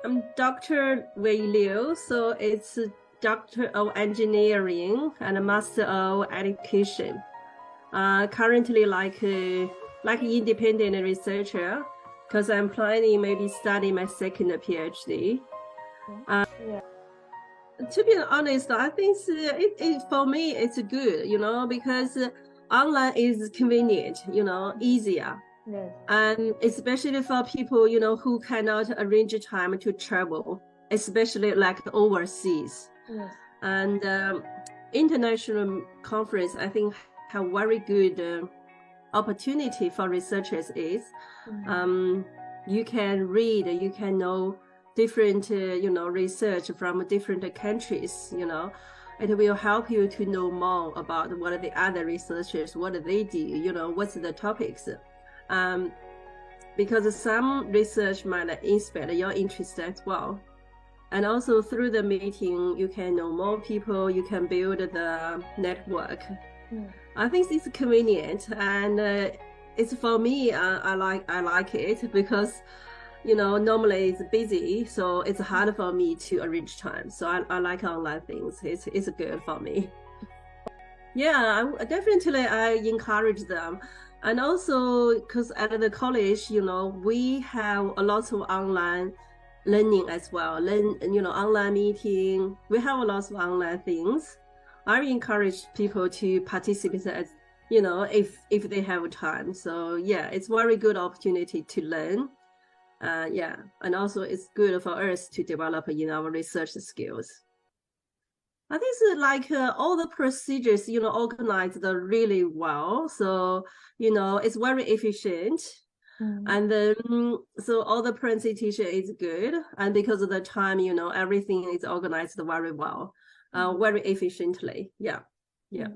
I'm Dr. Wei Liu, so it's Doctor of Engineering and a Master of Education. Currently, like independent researcher, because I'm planning maybe study my second PhD. Yeah. To be honest, I think for me it's good, because online is convenient, easier. Yes. And especially for people, who cannot arrange time to travel, especially like overseas. Yes. And international conference, I think, have very good opportunity for researchers is you can read, you can know different, research from different countries, It will help you to know more about what are the other researchers, what do they do, what's the topics. Because some research might inspire your interest as well. And also through the meeting, you can know more people, you can build the network. I think it's convenient, and it's for me, I like it because, normally it's busy, so it's hard for me to arrange time. So I like online things. It's good for me. Yeah, definitely I encourage them. And also because at the college, we have a lot of online learning as well. Online meeting. We have a lot of online things. I encourage people to participate as, if they have time. So yeah, it's very good opportunity to learn. Yeah, and also it's good for us to develop in our research skills. I think it's like all the procedures, organized really well. So, it's very efficient. And then, so all the presentation is good. And because of the time, everything is organized very well, very efficiently. Yeah. Yeah.